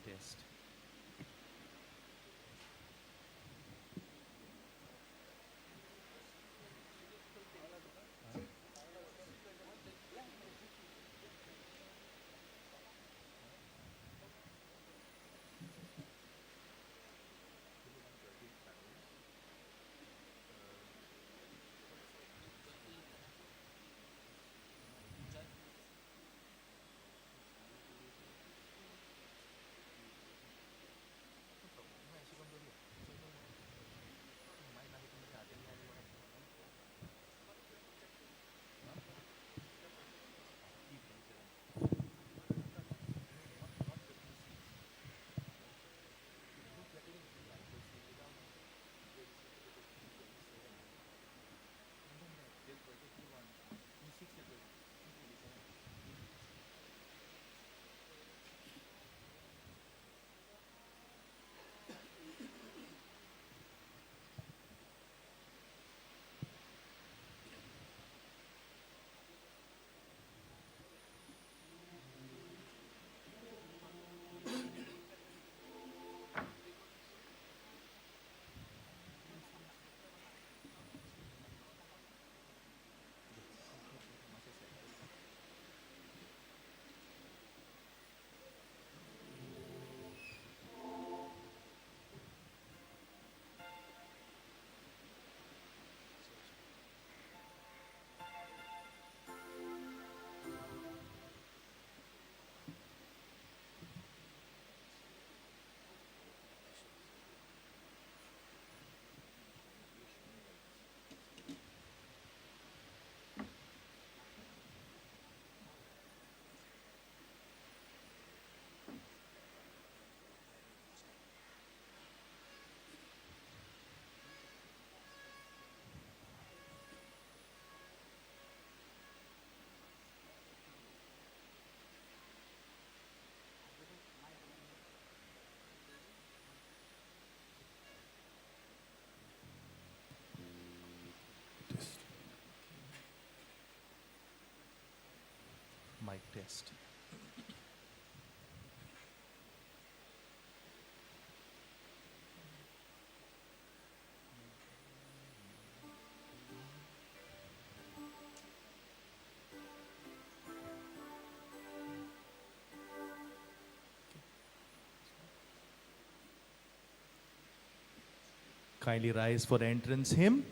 test. Mic test. Kindly rise for the entrance hymn.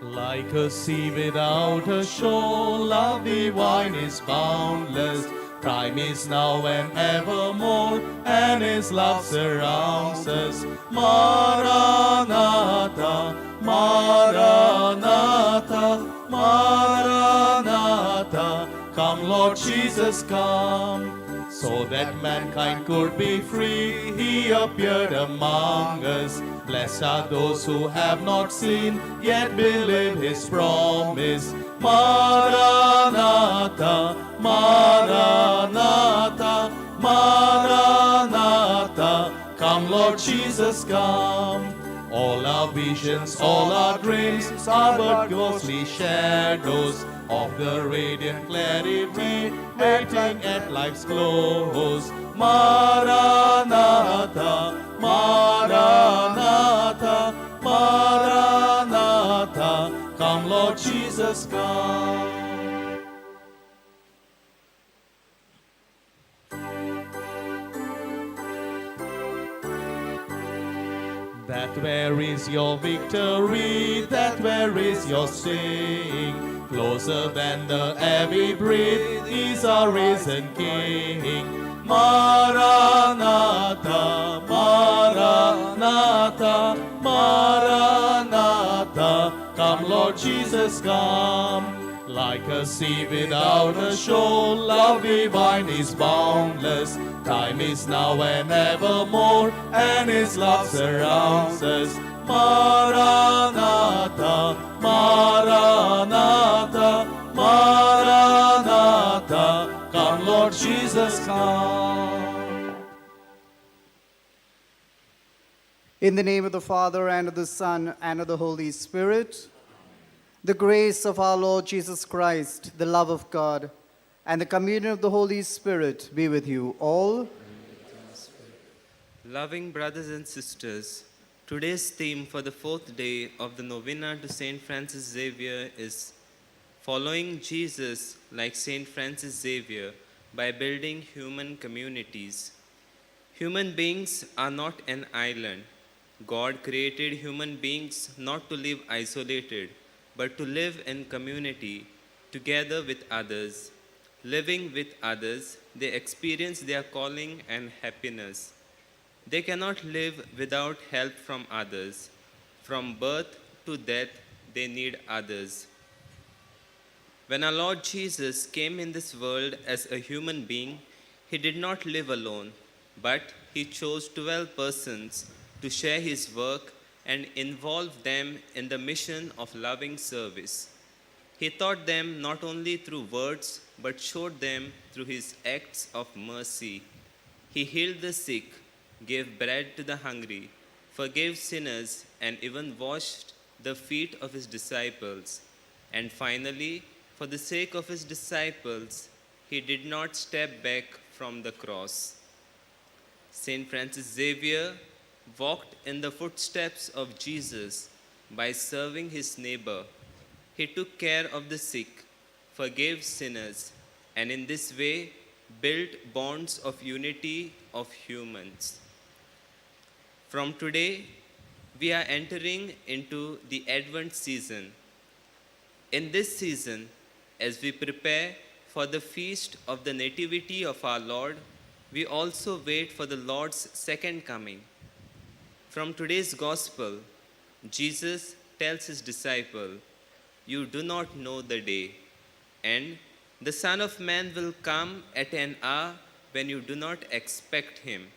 Like a sea without a shore, love divine is boundless. Time is now and evermore, and His love surrounds us. Maranatha, Maranatha, Maranatha. Come, Lord Jesus, come. So that mankind could be free, He appeared among us. Blessed are those who have not seen, yet believe His promise. Maranatha, Maranatha, Maranatha. Come, Lord Jesus, come. All our visions, all our dreams are but ghostly shadows of the radiant clarity waiting at life's close. Maranatha, Maranatha, Maranatha. Come, Lord Jesus, come. That where is your victory, that where is your sting. Closer than the air we breathe is our risen King. Maranatha, Maranatha, Maranatha. Come, Lord Jesus, come. Like a sea without a shore, love divine is boundless. Time is now and evermore, and His love surrounds us. Maranatha, Maranatha, Maranatha. Come, Lord Jesus, come. In the name of the Father, and of the Son, and of the Holy Spirit. The grace of our Lord Jesus Christ, the love of God, and the communion of the Holy Spirit be with you all. Loving brothers and sisters, today's theme for the fourth day of the Novena to Saint Francis Xavier is Following Jesus like Saint Francis Xavier by building human communities. Human beings are not an island. God created human beings not to live isolated, but to live in community, together with others. Living with others, they experience their calling and happiness. They cannot live without help from others. From birth to death, they need others. When our Lord Jesus came in this world as a human being, he did not live alone, but he chose 12 persons to share his work and involve them in the mission of loving service. He taught them not only through words, but showed them through his acts of mercy. He healed the sick, gave bread to the hungry, forgave sinners, and even washed the feet of his disciples. And finally, for the sake of his disciples, he did not step back from the cross. Saint Francis Xavier walked in the footsteps of Jesus by serving his neighbor. He took care of the sick, forgave sinners, and in this way built bonds of unity of humans. From today, we are entering into the Advent season. In this season, as we prepare for the feast of the Nativity of our Lord, we also wait for the Lord's second coming. From today's Gospel, Jesus tells his disciple, "You do not know the day, and the Son of Man will come at an hour when you do not expect him."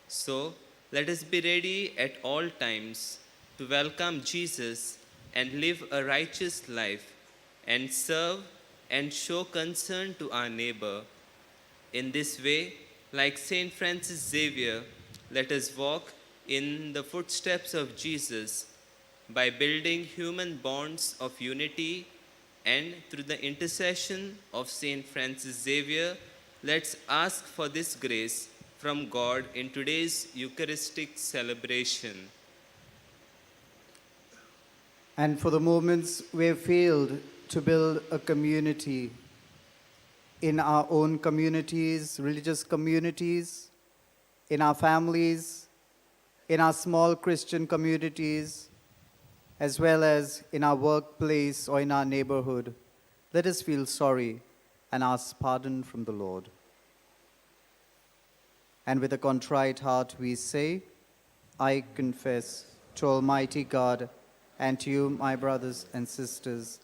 So, let us be ready at all times to welcome Jesus and live a righteous life and serve and show concern to our neighbor. In this way, like Saint Francis Xavier, let us walk in the footsteps of Jesus by building human bonds of unity, and through the intercession of Saint Francis Xavier, let's ask for this grace from God in today's Eucharistic celebration. And for the moments we have failed to build a community in our own communities, religious communities, in our families, in our small Christian communities, as well as in our workplace or in our neighborhood, let us feel sorry and ask pardon from the Lord. And with a contrite heart we say, I confess to Almighty God and to you, my brothers and sisters,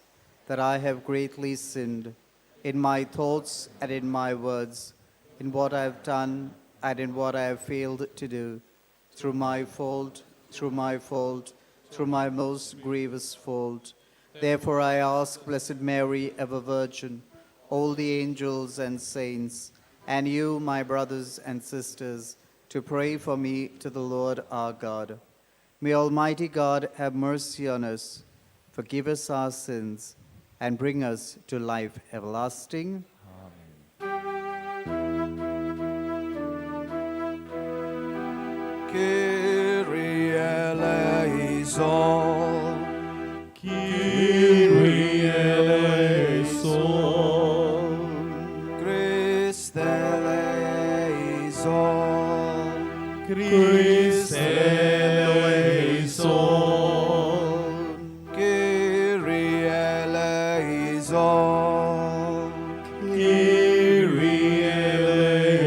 that I have greatly sinned in my thoughts and in my words, in what I have done and in what I have failed to do, through my fault, through my most grievous fault. Therefore I ask Blessed Mary, ever Virgin, all the angels and saints, and you, my brothers and sisters, to pray for me to the Lord our God. May Almighty God have mercy on us, forgive us our sins, and bring us to life everlasting. Kyrie eleison, Kyrie eleison, Christe eleison, Christe eleison, Kyrie eleison, Kyrie eleison.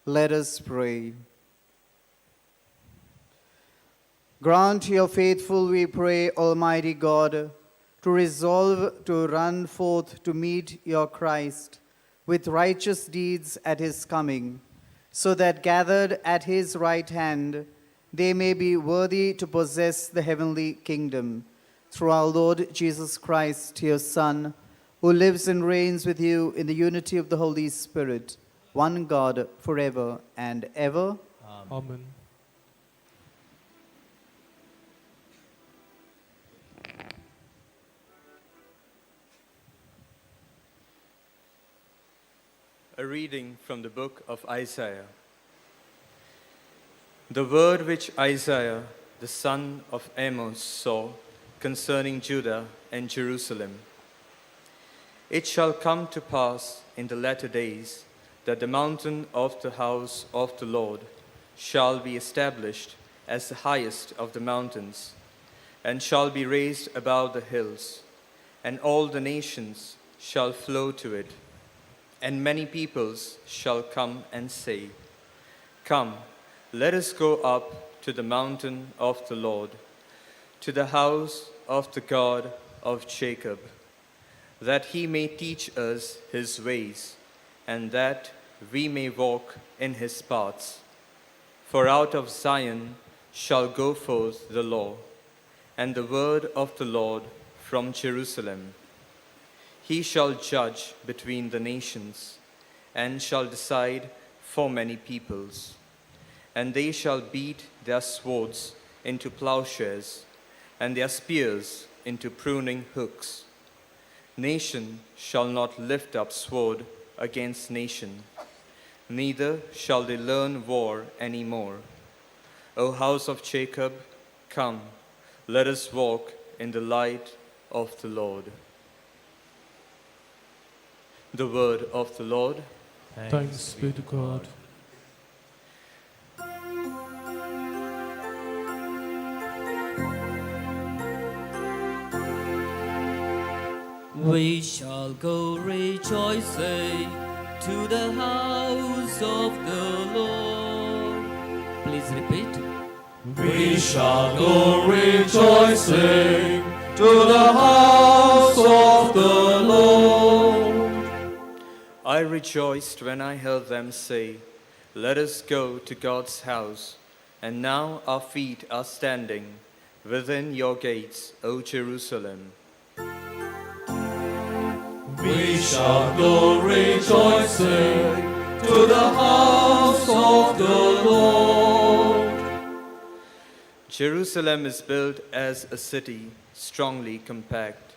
Let us pray. Grant your faithful, we pray, Almighty God, to resolve to run forth to meet your Christ with righteous deeds at his coming, so that gathered at his right hand, they may be worthy to possess the heavenly kingdom. Through our Lord Jesus Christ, your Son, who lives and reigns with you in the unity of the Holy Spirit, one God, forever and ever. Amen. A reading from the book of Isaiah. The word which Isaiah, the son of Amos, saw concerning Judah and Jerusalem. It shall come to pass in the latter days that the mountain of the house of the Lord shall be established as the highest of the mountains, and shall be raised above the hills, and all the nations shall flow to it. And many peoples shall come and say, Come, let us go up to the mountain of the Lord, to the house of the God of Jacob, that he may teach us his ways, and that we may walk in his paths. For out of Zion shall go forth the law, and the word of the Lord from Jerusalem. He shall judge between the nations, and shall decide for many peoples. And they shall beat their swords into plowshares, and their spears into pruning hooks. Nation shall not lift up sword against nation, neither shall they learn war any more. O house of Jacob, come, let us walk in the light of the Lord. The word of the Lord. Thanks be to God. We shall go rejoicing to the house of the Lord. Please repeat. We shall go rejoicing to the house of the Lord. I rejoiced when I heard them say, Let us go to God's house. And now our feet are standing within your gates, O Jerusalem. We shall go rejoicing to the house of the Lord. Jerusalem is built as a city, strongly compact.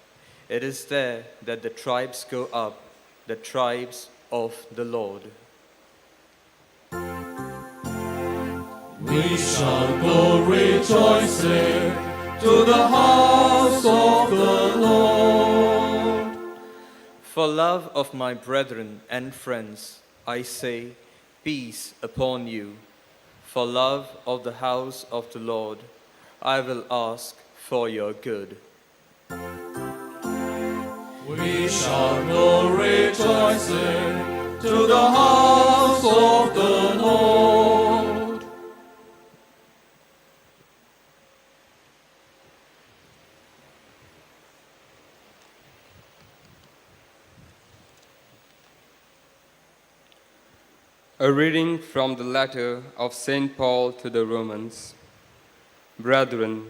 It is there that the tribes go up, the tribes of the Lord. We shall go rejoicing to the house of the Lord. For love of my brethren and friends, I say, peace upon you. For love of the house of the Lord, I will ask for your good. We shall go rejoicing to the house of the Lord. A reading from the letter of St. Paul to the Romans. Brethren,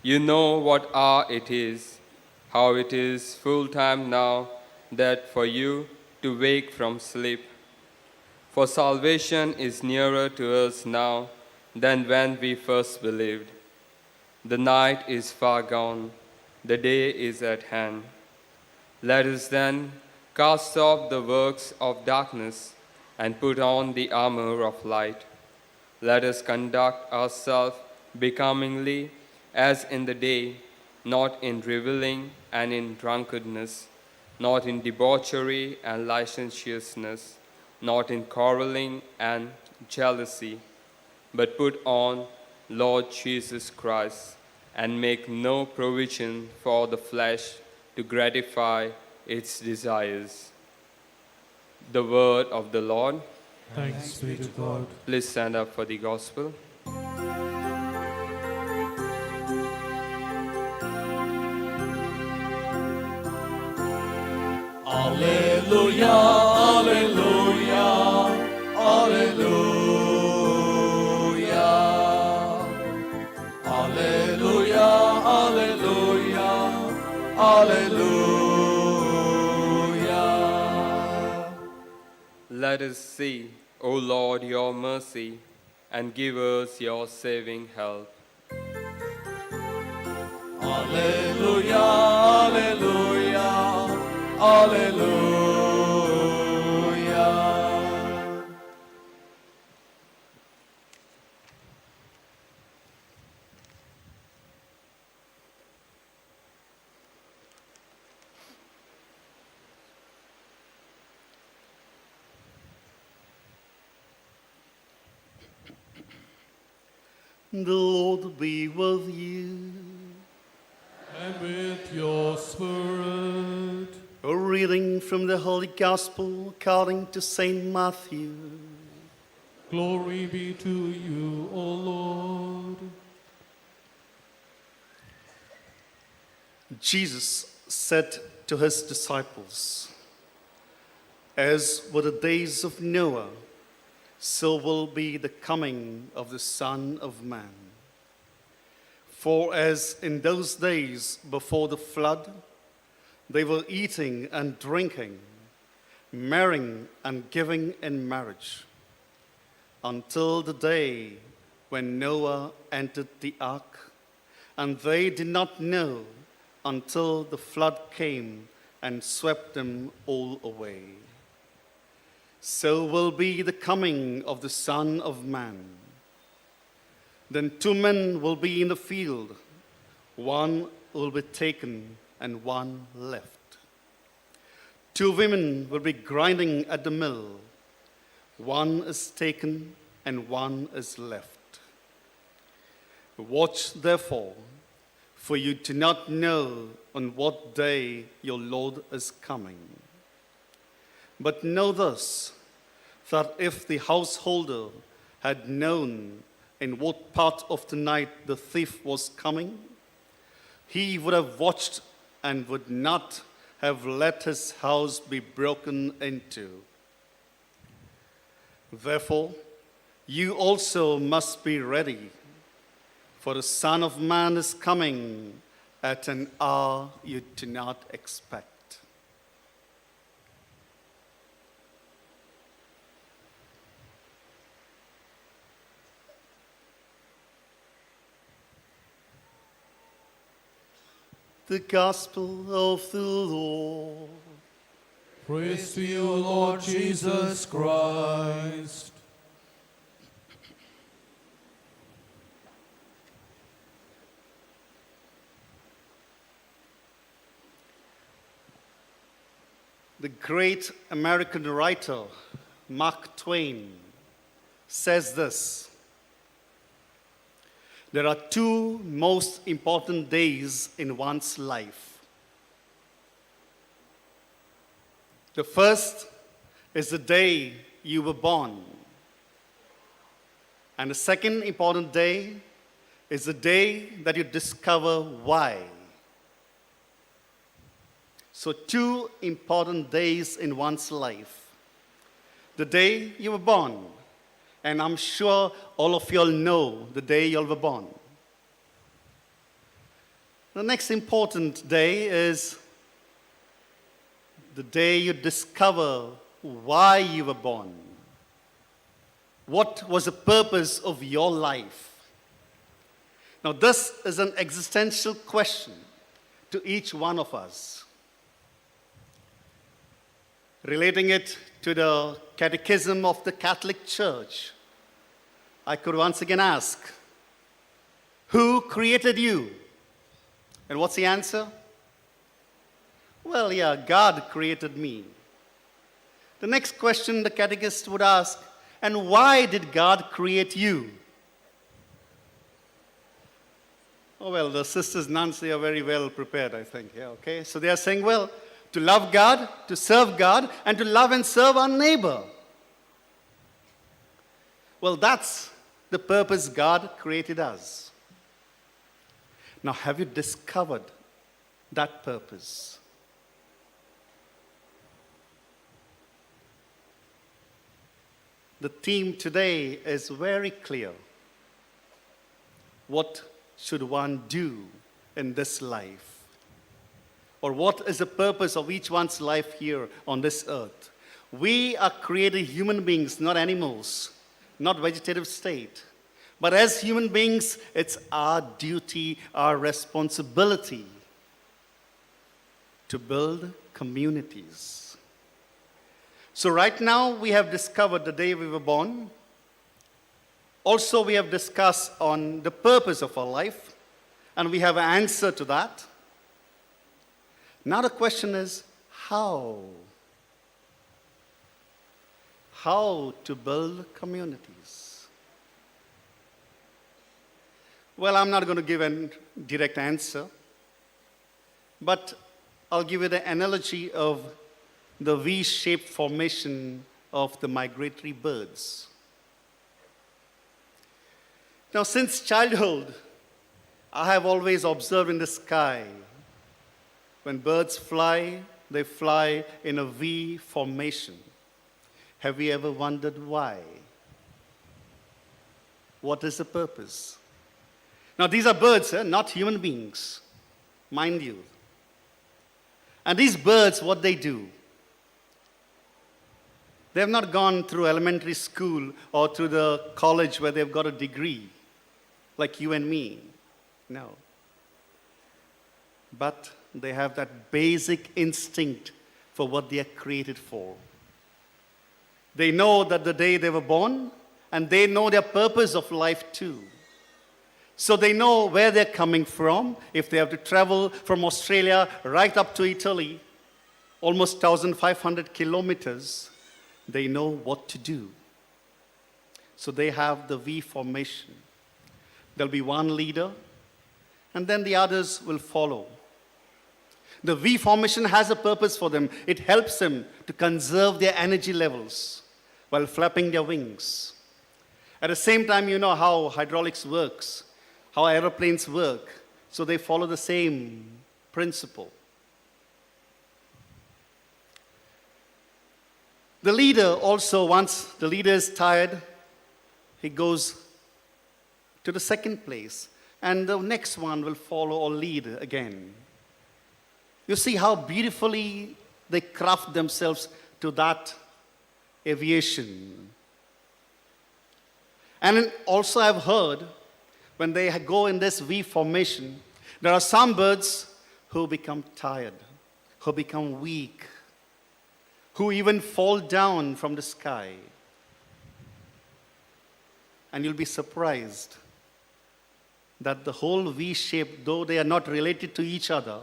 you know what hour it is, how it is full time now that for you to wake from sleep. For salvation is nearer to us now than when we first believed. The night is far gone, the day is at hand. Let us then cast off the works of darkness and put on the armor of light. Let us conduct ourselves becomingly as in the day, not in reveling and in drunkenness, not in debauchery and licentiousness, not in quarreling and jealousy, but put on Lord Jesus Christ, and make no provision for the flesh to gratify its desires. The word of the Lord. Thanks be to God. Please stand up for the gospel. Alleluia, alleluia, alleluia. Alleluia, alleluia, alleluia. Let us see, O Lord, your mercy, and give us your saving help. Alleluia, alleluia, alleluia. The Lord be with you. And with your spirit. A reading from the Holy Gospel according to St. Matthew. Glory be to you, O Lord. Jesus said to his disciples, "As were the days of Noah, so will be the coming of the Son of Man. For as in those days before the flood, they were eating and drinking, marrying and giving in marriage, until the day when Noah entered the ark, and they did not know until the flood came and swept them all away. So will be the coming of the Son of Man. Then 2 men will be in the field, one will be taken and one left. 2 women will be grinding at the mill, one is taken and one is left. Watch therefore, for you do not know on what day your Lord is coming. But know this, that if the householder had known in what part of the night the thief was coming, he would have watched and would not have let his house be broken into. Therefore, you also must be ready, for the Son of Man is coming at an hour you do not expect." The Gospel of the Lord. Praise to you, Lord Jesus Christ. The great American writer Mark Twain says this: "There are 2 most important days in one's life. The first is the day you were born. And the second important day is the day that you discover why." So 2 important days in one's life. The day you were born, and I'm sure all of you all know the day you all were born. The next important day is the day you discover why you were born. What was the purpose of your life? Now, this is an existential question to each one of us. Relating it to the Catechism of the Catholic Church, I could once again ask, who created you? And what's the answer? Well, yeah, God created me. The next question the catechist would ask, and why did God create you? Oh, well, the sisters, nuns, they are very well prepared, I think. Yeah, okay. So they are saying, well, to love God, to serve God, and to love and serve our neighbor. Well, that's the purpose God created us. Now, have you discovered that purpose? The theme today is very clear. What should one do in this life? Or what is the purpose of each one's life here on this earth? We are created human beings, not animals, not vegetative state. But as human beings, it's our duty, our responsibility to build communities. So right now, we have discovered the day we were born. Also, we have discussed on the purpose of our life, and we have an answer to that. Now the question is, how? How to build communities? Well, I'm not going to give a direct answer, but I'll give you the analogy of the V-shaped formation of the migratory birds. Now, since childhood, I have always observed in the sky, when birds fly, they fly in a V formation. Have you ever wondered why? What is the purpose? Now, these are birds, not human beings, mind you. And these birds, what they do, they have not gone through elementary school or through the college where they've got a degree, like you and me. No. But they have that basic instinct for what they are created for. They know that the day they were born, and they know their purpose of life too. So they know where they're coming from. If they have to travel from Australia right up to Italy, almost 1,500 kilometers, they know what to do. So they have the V formation. There'll be one leader, and then the others will follow. The V formation has a purpose for them. It helps them to conserve their energy levels while flapping their wings. At the same time, you know how hydraulics works, how aeroplanes work, so they follow the same principle. The leader also, once the leader is tired, he goes to the second place, and the next one will follow or lead again. You see how beautifully they craft themselves to that aviation. And also I've heard, when they go in this V formation, there are some birds who become tired, who become weak, who even fall down from the sky. And you'll be surprised that the whole V shape, though they are not related to each other,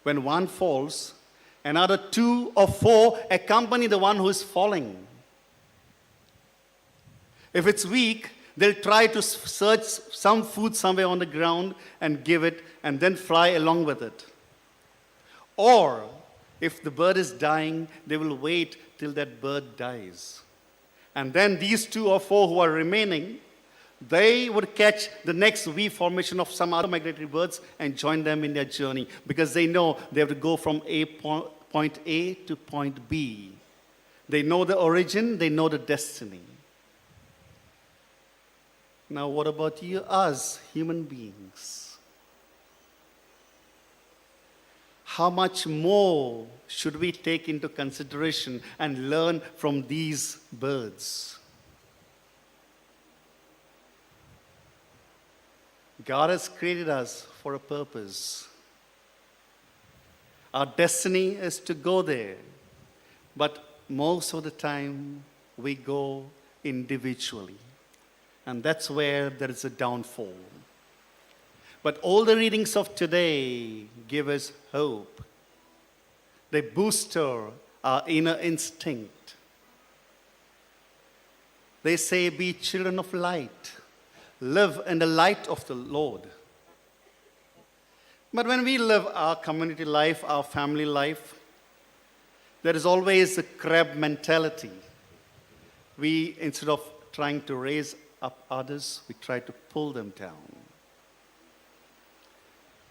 when one falls, another 2 or 4 accompany the one who is falling. If it's weak, they'll try to search some food somewhere on the ground and give it, and then fly along with it. Or, if the bird is dying, they will wait till that bird dies. And then these 2 or 4 who are remaining, they would catch the next V formation of some other migratory birds and join them in their journey, because they know they have to go from point A to point B. They know the origin, they know the destiny. Now, what about you, us, human beings? How much more should we take into consideration and learn from these birds? God has created us for a purpose. Our destiny is to go there, but most of the time we go individually. And that's where there is a downfall. But all the readings of today give us hope. They booster our inner instinct. They say, be children of light. Live in the light of the Lord. But when we live our community life, our family life, there is always a crab mentality. We, instead of trying to raise up others, we try to pull them down.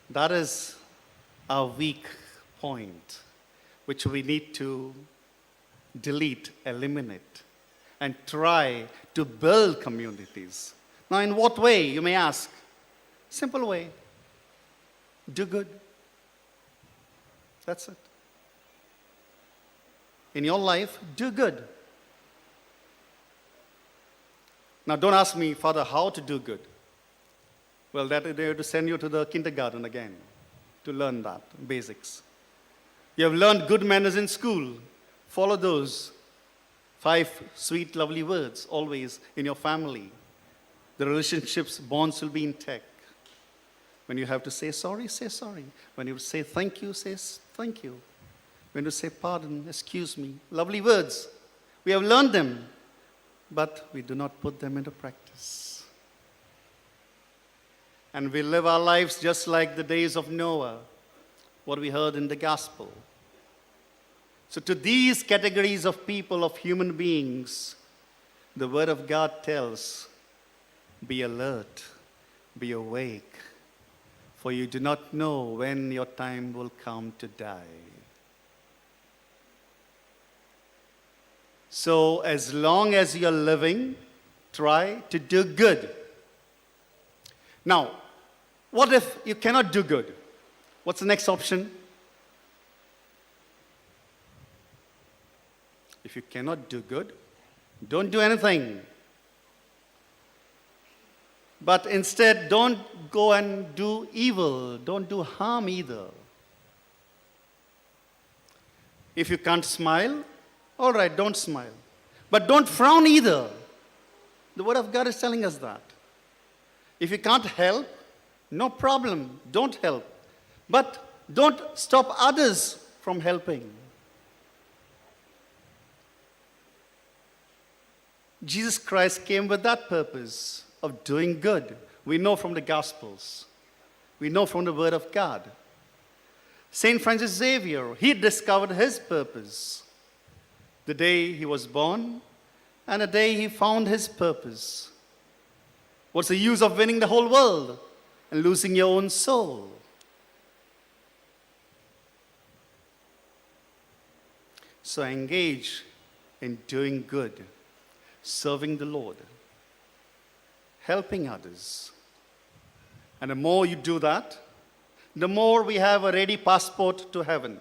That is our weak point, which we need to delete, eliminate, and try to build communities. Now, in what way, you may ask? Simple way. Do good. That's it. In your life, do good. Now, don't ask me, Father, how to do good. Well, they have to send you to the kindergarten again to learn that, basics. You have learned good manners in school. Follow those 5 sweet, lovely words always in your family. The relationships, bonds will be intact. When you have to say sorry, say sorry. When you say thank you, say thank you. When you say pardon, excuse me. Lovely words. We have learned them, but we do not put them into practice. and we live our lives just like the days of Noah, what we heard in the gospel. So to these categories of people, of human beings, the Word of God tells, be alert, be awake, for you do not know when your time will come to die. So as long as you're living, try to do good. Now, what if you cannot do good? What's the next option? If you cannot do good, don't do anything. But instead, don't go and do evil. Don't do harm either. If you can't smile, all right, don't smile. But don't frown either. The Word of God is telling us that. If you can't help, no problem, don't help. But don't stop others from helping. Jesus Christ came with that purpose of doing good. We know from the Gospels. We know from the Word of God. St. Francis Xavier, he discovered his purpose the day he was born and the day he found his purpose. What's the use of winning the whole world and losing your own soul? So engage in doing good, serving the Lord, helping others. And the more you do that, the more we have a ready passport to heaven.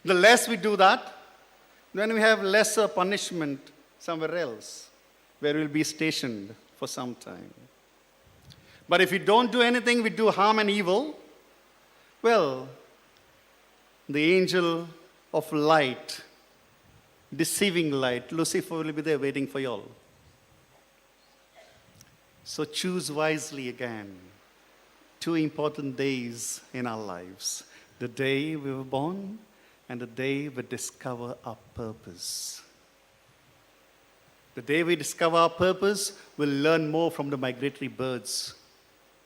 The less we do that, then we have lesser punishment somewhere else, where we'll be stationed for some time. But if we don't do anything, we do harm and evil, well, the angel of light, deceiving light, Lucifer, will be there waiting for you all. So choose wisely again. 2 important days in our lives: the day we were born and the day we discover our purpose. The day we discover our purpose, we'll learn more from the migratory birds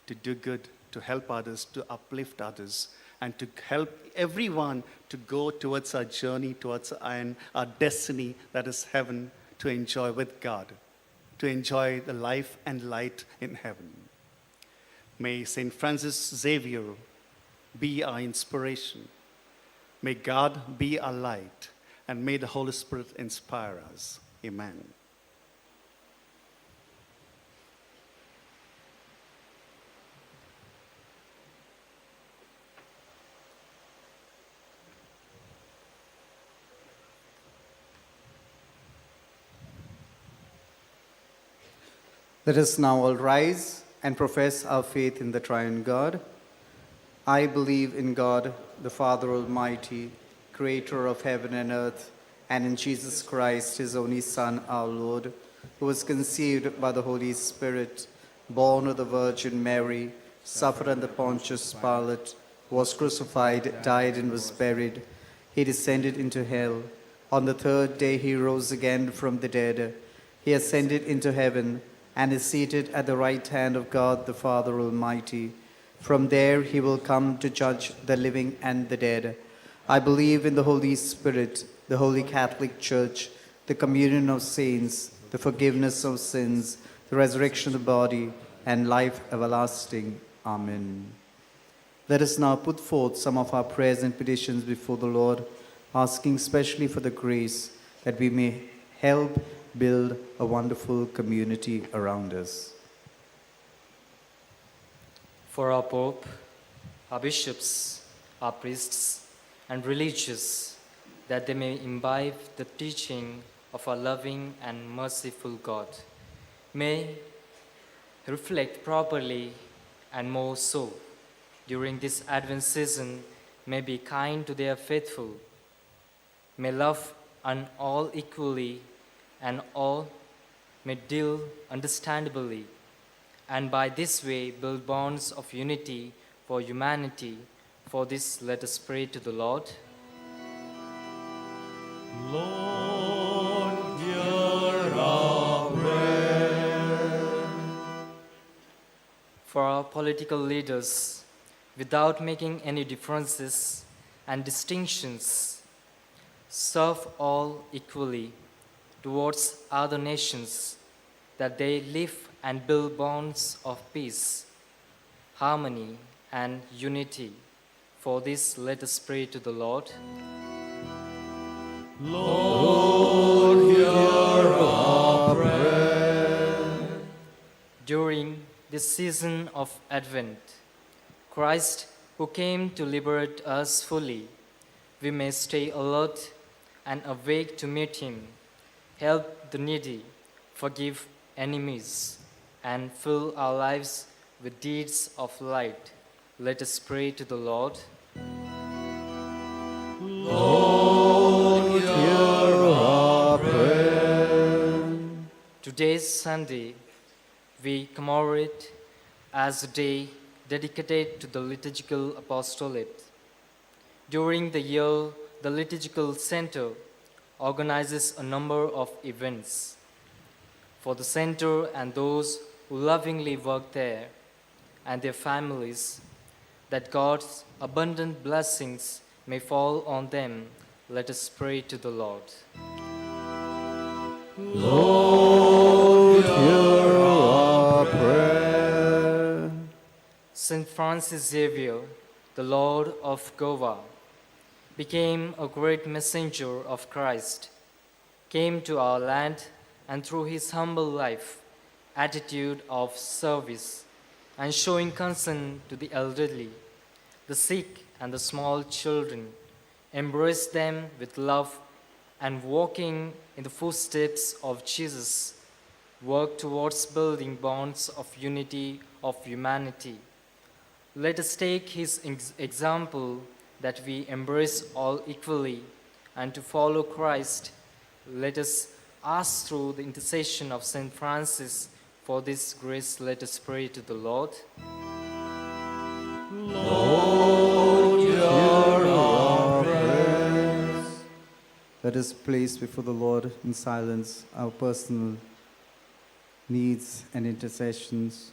to do good, to help others, to uplift others, and to help everyone to go towards our journey, towards our destiny, that is heaven, to enjoy with God, to enjoy the life and light in heaven. May St. Francis Xavier be our inspiration. May God be our light, and may the Holy Spirit inspire us. Amen. Let us now all rise and profess our faith in the triune God. I believe in God, the Father Almighty, creator of heaven and earth, and in Jesus Christ, his only Son, our Lord, who was conceived by the Holy Spirit, born of the Virgin Mary, suffered under Pontius Pilate, was crucified, died, and was buried. He descended into hell. On the third day he rose again from the dead. He ascended into heaven and is seated at the right hand of God the Father Almighty. From there he will come to judge the living and the dead. I believe in the Holy Spirit, the Holy Catholic Church, the communion of saints, the forgiveness of sins, the resurrection of the body, and life everlasting. Amen. Let us now put forth some of our prayers and petitions before the Lord, asking specially for the grace that we may help build a wonderful community around us. For our Pope, our bishops, our priests, and religious, that they may imbibe the teaching of our loving and merciful God, may reflect properly and more so during this Advent season, may be kind to their faithful, may love all equally, and all may deal understandably, and by this way build bonds of unity for humanity. For this let us pray to the Lord. Lord, hear our prayer. for our political leaders, without making any differences and distinctions, serve all equally towards other nations, that they live and build bonds of peace, harmony, and unity. For this, let us pray to the Lord. Lord, hear our prayer. During this season of Advent, Christ, who came to liberate us fully, we may stay alert and awake to meet him, help the needy, forgive enemies, and fill our lives with deeds of light. Let us pray to the Lord. Lord, hear our prayer. Today's Sunday, we commemorate as a day dedicated to the liturgical apostolate. During the year, the Liturgical Center organizes a number of events. For the center and those who lovingly work there and their families, that God's abundant blessings may fall on them, let us pray to the Lord. Lord, hear our prayer. Saint Francis Xavier, the Lord of Goa, became a great messenger of Christ, came to our land, and through his humble life, attitude of service, and showing concern to the elderly, the sick, and the small children, embraced them with love, and walking in the footsteps of Jesus, worked towards building bonds of unity of humanity. Let us take his example, that we embrace all equally, and to follow Christ, let us ask through the intercession of Saint Francis for this grace. Let us pray to the Lord. Lord, hear our prayers. Let us place before the Lord in silence our personal needs and intercessions.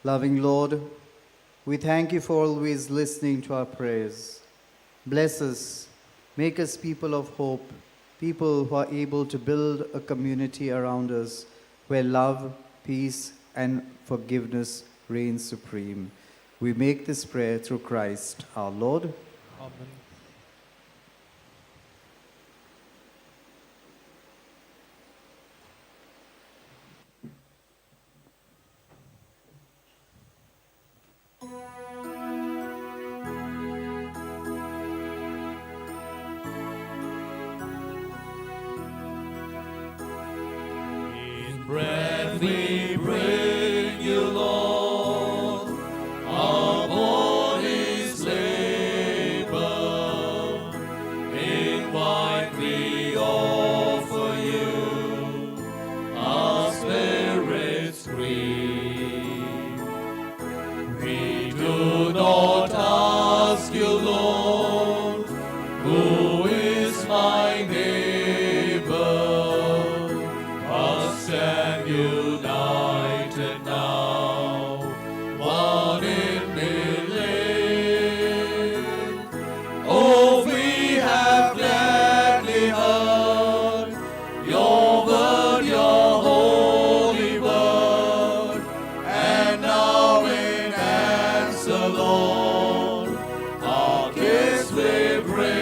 Loving Lord, we thank you for always listening to our prayers. Bless us, make us people of hope, people who are able to build a community around us where love, peace, and forgiveness reign supreme. We make this prayer through Christ our Lord. Amen. In bread we bring you, Lord, our bodies labor. In wine we offer you our spirits grief. We do not ask you, Lord, who is my neighbor, but stand united now, one in belief. Oh, we have gladly heard your word, your holy word, and now in answer, Lord, our kiss we bring.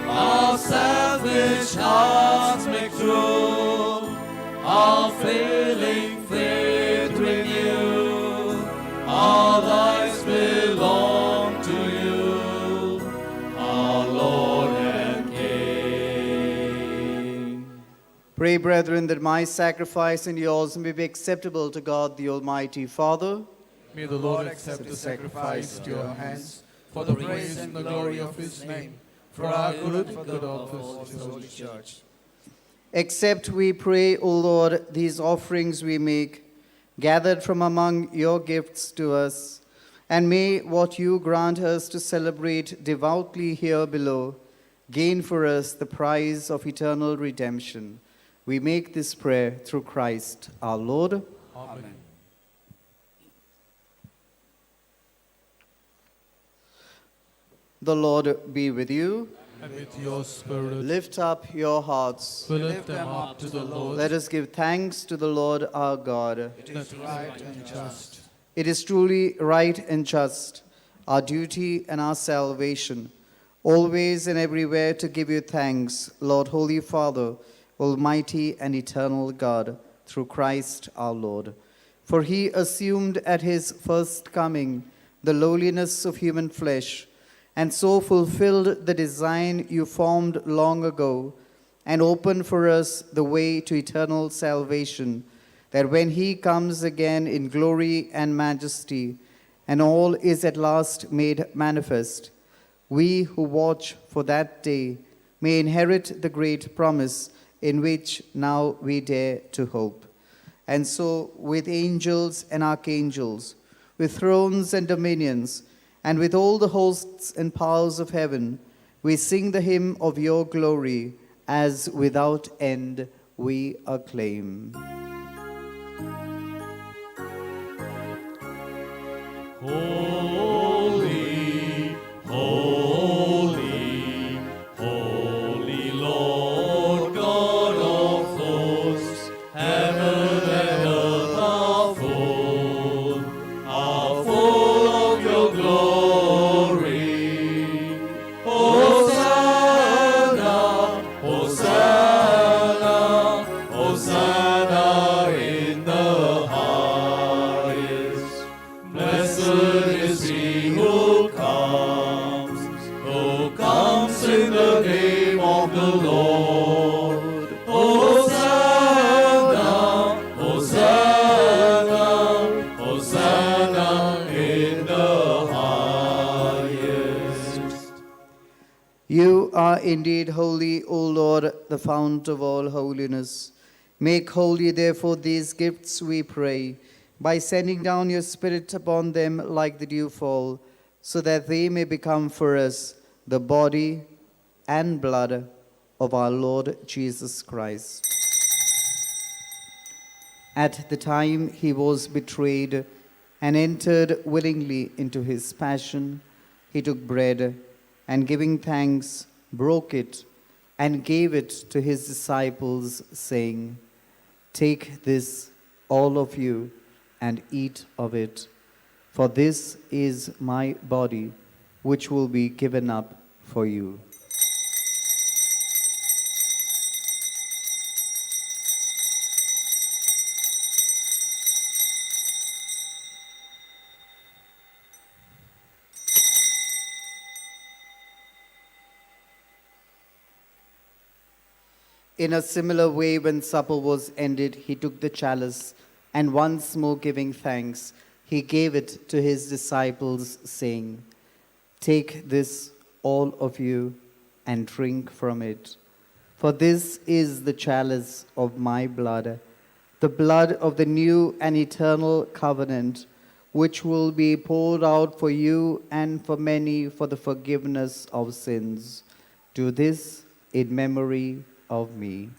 Our selfish hearts make true, our failing faith renew. Our lives belong to you, our Lord and King. Pray, brethren, that my sacrifice and yours may be acceptable to God the Almighty Father. May the Lord accept the sacrifice to your hands for the praise and the glory of his name, for our good, for the good of his holy church. Accept, we pray, O Lord, these offerings we make, gathered from among your gifts to us, and may what you grant us to celebrate devoutly here below gain for us the prize of eternal redemption. We make this prayer through Christ our Lord. Amen. The Lord be with you. And with your spirit, Lift up your hearts. we lift them up to the Lord. Let us give thanks to the Lord our God. It is right and just. It is truly right and just, our duty and our salvation, always and everywhere to give you thanks, Lord, Holy Father, Almighty and eternal God, through Christ our Lord. For he assumed at his first coming the lowliness of human flesh, and so fulfilled the design you formed long ago, and opened for us the way to eternal salvation, that when he comes again in glory and majesty, and all is at last made manifest, we who watch for that day may inherit the great promise in which now we dare to hope. And so, with angels and archangels, with thrones and dominions, and with all the hosts and powers of heaven, we sing the hymn of your glory, as without end we acclaim. Holy, holy, holy Lord God of hosts, heaven and earth are full of your glory. Hosanna, Hosanna, Hosanna in the highest. Blessed is he who comes in the name of the Lord. Hosanna, Hosanna, Hosanna in the highest. You are indeed holy, O Lord, the fount of all holiness. Make holy, therefore, these gifts, we pray, by sending down your Spirit upon them like the dewfall, so that they may become for us the body and blood of our Lord Jesus Christ. At the time he was betrayed and entered willingly into his passion, he took bread and, giving thanks, broke it and gave it to his disciples, saying, "Take this, all of you, and eat of it, for this is my body, which will be given up for you." In a similar way, when supper was ended, he took the chalice, and once more giving thanks, he gave it to his disciples, saying, "Take this, all of you, and drink from it. For this is the chalice of my blood, the blood of the new and eternal covenant, which will be poured out for you and for many for the forgiveness of sins. Do this in memory of me."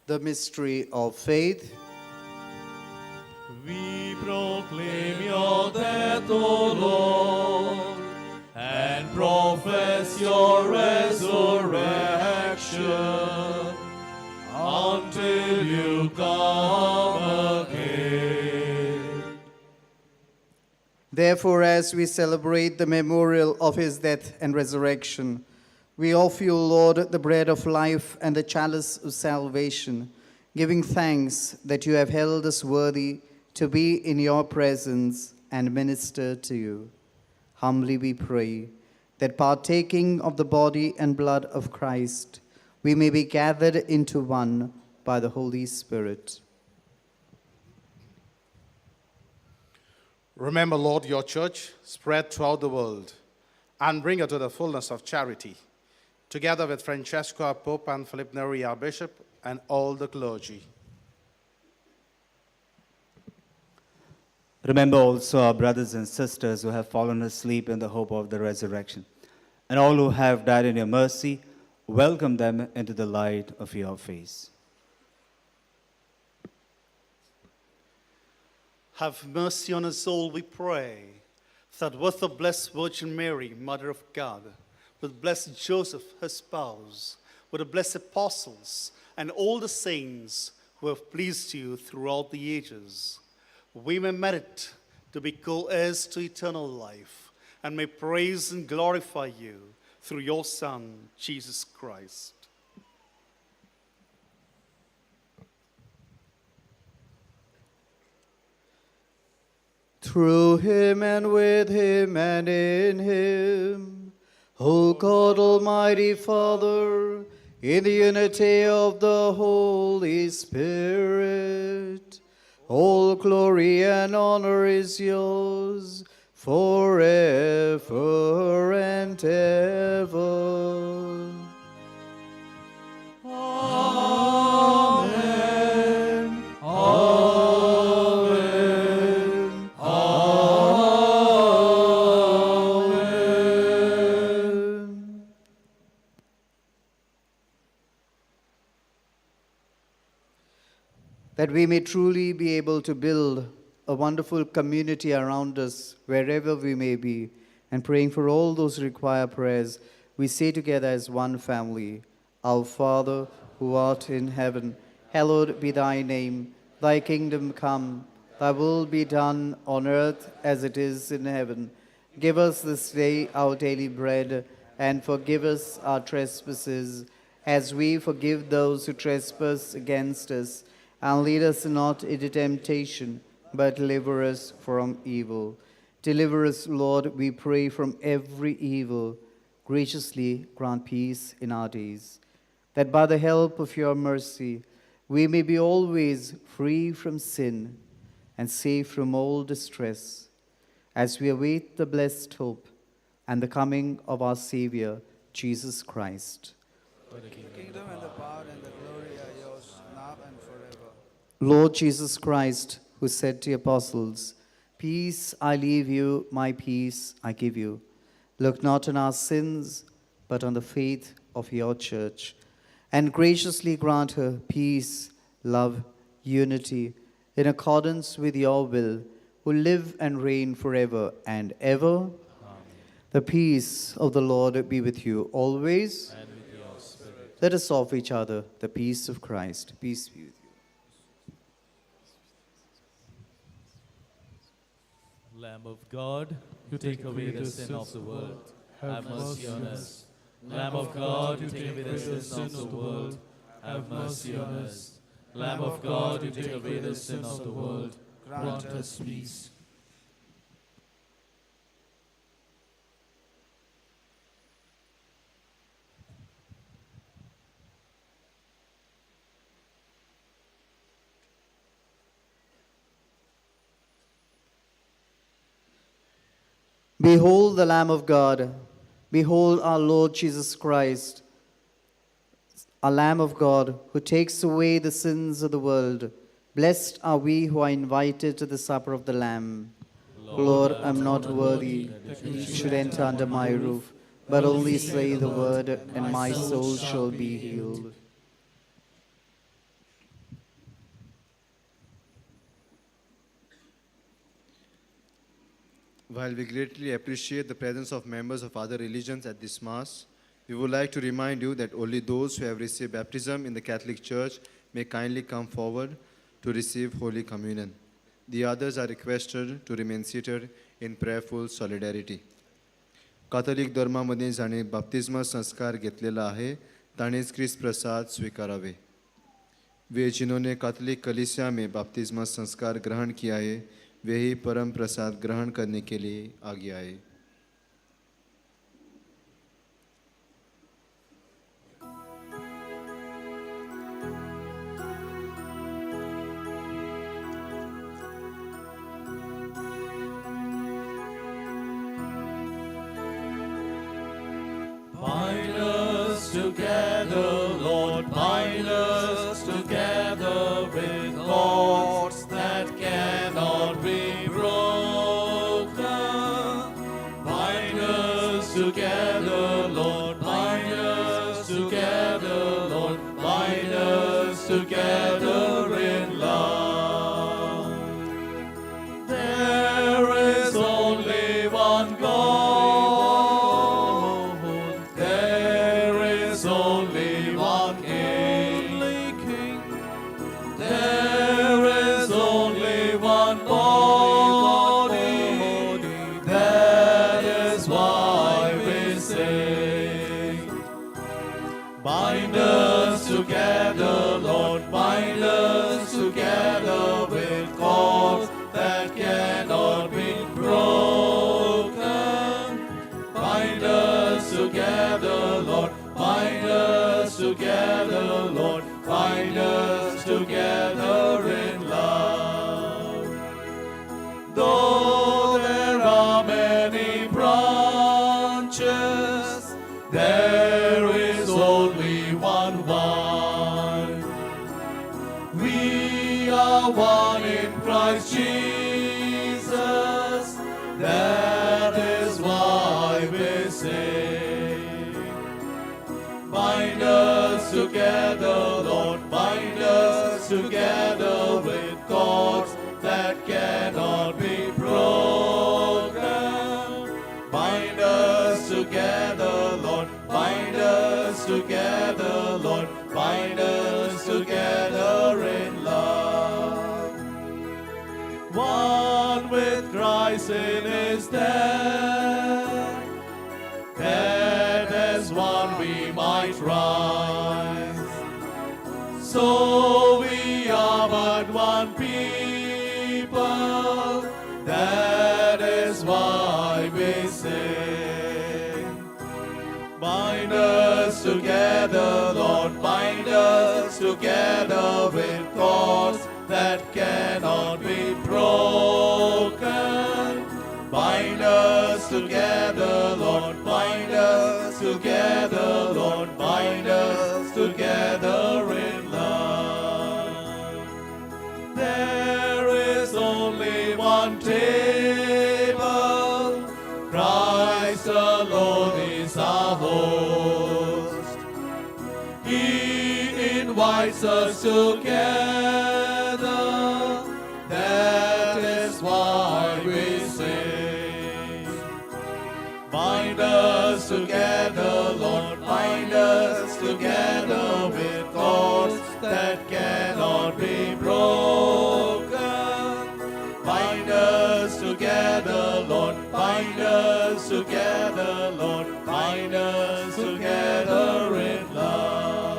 The mystery of faith. We proclaim your death, O Lord, and profess your resurrection until you come again. Therefore, as we celebrate the memorial of his death and resurrection, we offer you, Lord, the bread of life and the chalice of salvation, giving thanks that you have held us worthy to be in your presence and minister to you. Humbly we pray that, partaking of the body and blood of Christ, we may be gathered into one by the Holy Spirit. Remember, Lord, your church spread throughout the world and bring her to the fullness of charity, together with Francesco, our Pope, and Philip Neri, our Bishop, and all the clergy. Remember also our brothers and sisters who have fallen asleep in the hope of the resurrection, and all who have died in your mercy. Welcome them into the light of your face. Have mercy on us all, we pray, that with the Blessed Virgin Mary, Mother of God, with blessed Joseph, her spouse, with the blessed apostles, and all the saints who have pleased you throughout the ages, we may merit to be co-heirs to eternal life, and may praise and glorify you through your Son, Jesus Christ. Through him and with him and in him, O God Almighty Father, in the unity of the Holy Spirit, all glory and honor is yours forever and ever. Amen. Amen. Amen. That we may truly be able to build a wonderful community around us wherever we may be, and praying for all those who require prayers, we say together as one family, Our Father, who art in heaven, hallowed be thy name. Thy kingdom come, thy will be done on earth as it is in heaven. Give us this day our daily bread, and forgive us our trespasses, as we forgive those who trespass against us. And lead us not into temptation, but deliver us from evil. Deliver us, Lord, we pray, from every evil. Graciously grant peace in our days, that by the help of your mercy we may be always free from sin and safe from all distress, as we await the blessed hope and the coming of our Savior, Jesus Christ. The kingdom and the power and the glory are yours, now and forever. Lord Jesus Christ, who said to the apostles, Peace I leave you, my peace I give you. Look not on our sins, but on the faith of your church, and graciously grant her peace, love, unity, in accordance with your will, who live and reign forever and ever. Amen. The peace of the Lord be with you always. And with your spirit. Let us offer each other the peace of Christ. Peace be with you. Lamb of God, you take away the sin of the world, have mercy on us. Lamb of God, you take away the sin of the world, have mercy on us. Lamb of God, you take away the sin of the world, grant us peace. Behold the Lamb of God. Behold our Lord Jesus Christ, a Lamb of God who takes away the sins of the world. Blessed are we who are invited to the supper of the Lamb. Lord, I am not worthy that you should enter under my roof, but only say the word, and my soul shall be healed. While we greatly appreciate the presence of members of other religions at this Mass, we would like to remind you that only those who have received baptism in the Catholic Church may kindly come forward to receive Holy Communion. The others are requested to remain seated in prayerful solidarity. Catholic धर्मामध्ये ज्याने बाप्तिस्मा संस्कार घेतलेला आहे त्यानेच ख्रिस्त प्रसाद स्वीकारावे। वे जिन्होंने Catholic कलीसिया में बाप्तिस्मा संस्कार ग्रहण किया है वे ही परम प्रसाद ग्रहण करने के लिए आगे आए। together in love. There is only one God. There is only one King. There is only one body. That is why we sing. Bind us together, Lord, bind us together with cords that cannot be broken. Bind us together, Lord, bind us together, Lord, bind us together in love. Though there are many branches, there is only one vine. We are one in Christ Jesus. That is why we sing. Bind us together, Lord, bind us together with cords that cannot be broken. Bind us together, Lord, bind us together, Lord, bind us together in love. One with Christ in his death, that as one we might rise. So we are but one people, that is why we sing. Bind us together, Lord, bind us together with cords that cannot be broken. Bind us together, Lord, bind us together, Lord, bind us together in love. There is only one table, Christ alone is our host. He invites us together, that is why we sing. Bind us together, Lord, bind us together with cords that cannot be broken. Bind us together, Lord, bind us together, Lord, bind us together in love.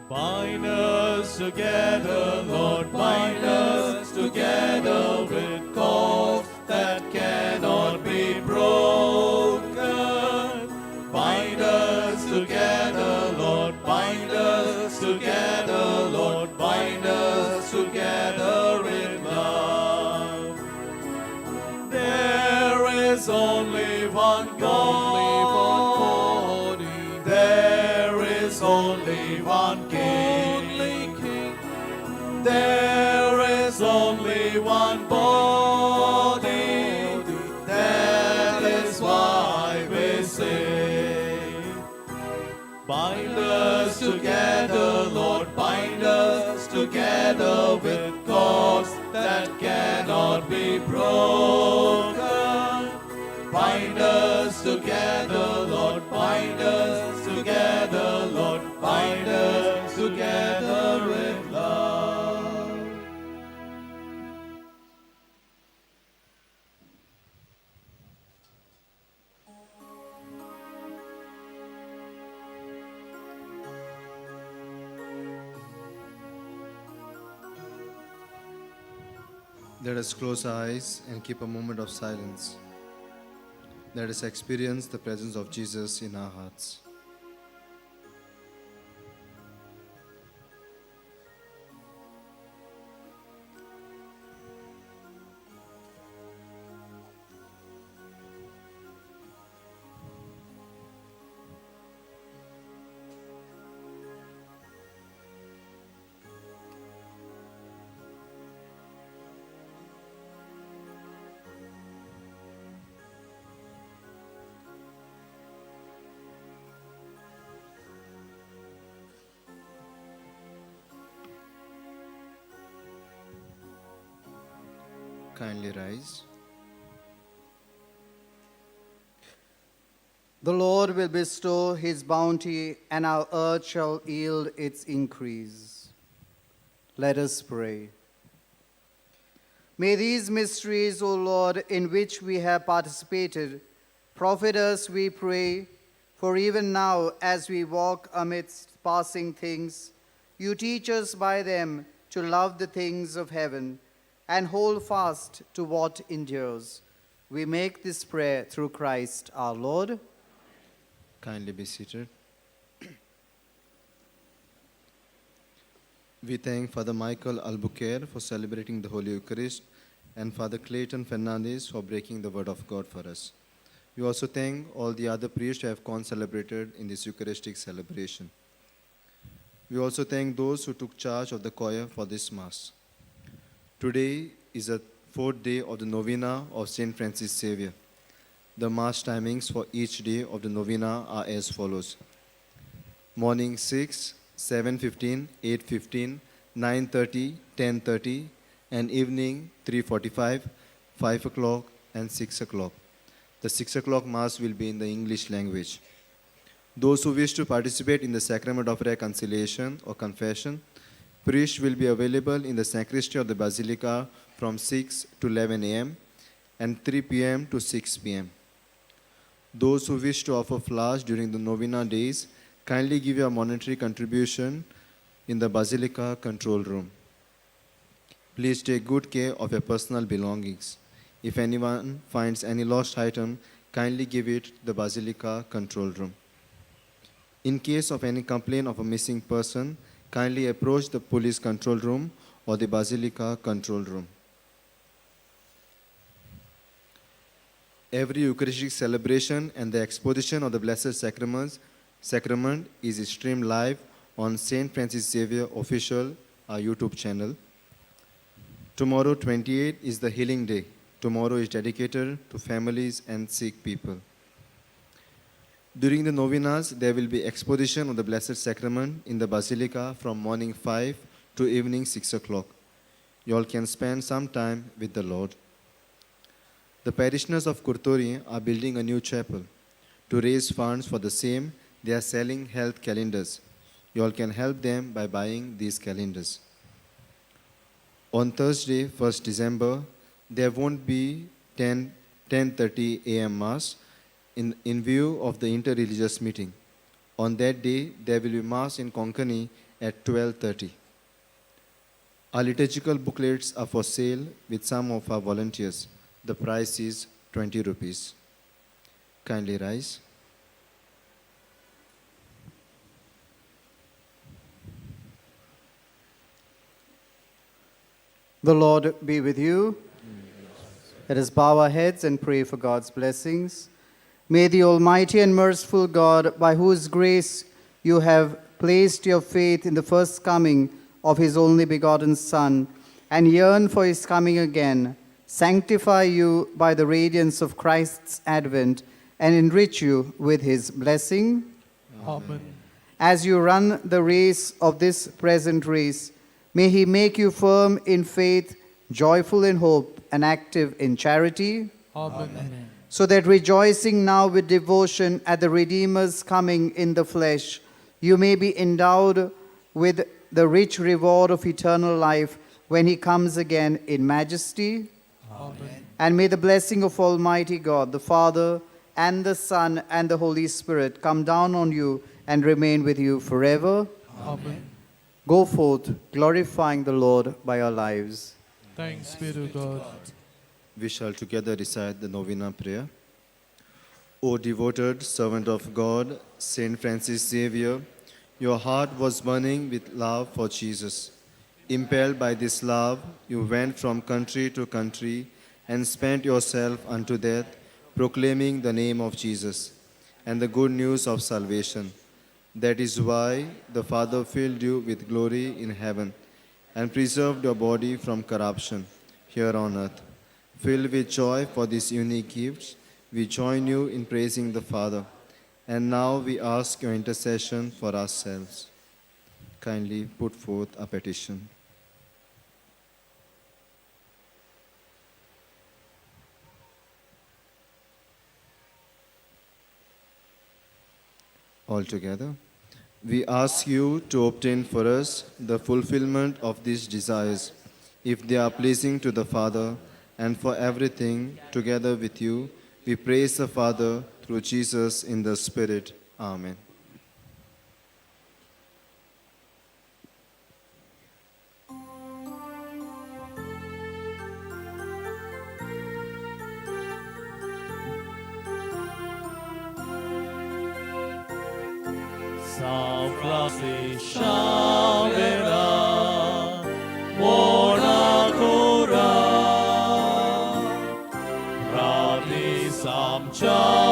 Bind us together, Lord, bind us together with cords that cannot be broken. Bind us together, Lord, bind us together, Lord, bind us together in love. There is only one God, there is only one King. There is only one body, that is why we sing. Bind us together, Lord, bind us together with cords that cannot be broken. Bind us together, Lord, bind us together, Lord, bind us together in love. Let us close our eyes and keep a moment of silence. Let us experience the presence of Jesus in our hearts. Kindly rise. The Lord will bestow his bounty, and our earth shall yield its increase. Let us pray. May these mysteries, O Lord, in which we have participated, profit us, we pray, for even now, as we walk amidst passing things, you teach us by them to love the things of heaven and hold fast to what endures. We make this prayer through Christ our Lord. Kindly be seated. We thank Father Michael Albuquerque for celebrating the Holy Eucharist and Father Clayton Fernandez for breaking the Word of God for us. We also thank all the other priests who have celebrated in this Eucharistic celebration. We also thank those who took charge of the choir for this Mass. Today is the fourth day of the Novena of St. Francis Xavier. The Mass timings for each day of the Novena are as follows. Morning 6, 7:15, 8:15, 9:30, 10:30, and evening 3:45, 5 o'clock, and 6 o'clock. The 6 o'clock Mass will be in the English language. Those who wish to participate in the sacrament of reconciliation or confession, priests will be available in the sacristy of the Basilica from 6 to 11 a.m. and 3 p.m. to 6 p.m. Those who wish to offer flowers during the Novena days, kindly give your monetary contribution in the Basilica control room. Please take good care of your personal belongings. If anyone finds any lost item, kindly give it to the Basilica control room. In case of any complaint of a missing person, kindly approach the police control room or the Basilica control room. Every Eucharistic celebration and the exposition of the Blessed Sacrament is streamed live on St. Francis Xavier official YouTube channel. Tomorrow, 28, is the Healing Day. Tomorrow is dedicated to families and sick people. During the novenas, there will be exposition of the Blessed Sacrament in the Basilica from morning 5 to evening 6 o'clock. You all can spend some time with the Lord. The parishioners of Kurtori are building a new chapel. To raise funds for the same, they are selling health calendars. You all can help them by buying these calendars. On Thursday, 1st December, there won't be 10:30 a.m. Mass in view of the interreligious meeting. On that day, there will be Mass in Konkani at 12:30. Our liturgical booklets are for sale with some of our volunteers. The price is 20 rupees. Kindly rise. The Lord be with you. Let us bow our heads and pray for God's blessings. May the Almighty and merciful God, by whose grace you have placed your faith in the first coming of his only begotten Son, and yearn for his coming again, sanctify you by the radiance of Christ's advent, and enrich you with his blessing. Amen. As you run the race of this present race, may he make you firm in faith, joyful in hope, and active in charity. Amen. So that rejoicing now with devotion at the Redeemer's coming in the flesh, you may be endowed with the rich reward of eternal life when he comes again in majesty. Amen. And may the blessing of Almighty God, the Father, and the Son, and the Holy Spirit come down on you and remain with you forever. Amen. Go forth, glorifying the Lord by our lives. Thanks be to God. We shall together recite the Novena prayer. O devoted servant of God, Saint Francis Xavier, your heart was burning with love for Jesus. Impelled by this love, you went from country to country and spent yourself unto death, proclaiming the name of Jesus and the good news of salvation. That is why the Father filled you with glory in heaven and preserved your body from corruption here on earth. Filled with joy for these unique gifts, we join you in praising the Father. And now we ask your intercession for ourselves. Kindly put forth a petition. Altogether, we ask you to obtain for us the fulfillment of these desires, if they are pleasing to the Father, and for everything, together with you, we praise the Father through Jesus in the Spirit. Amen. Savrasi Shavera Monakura Radhi Samchamoga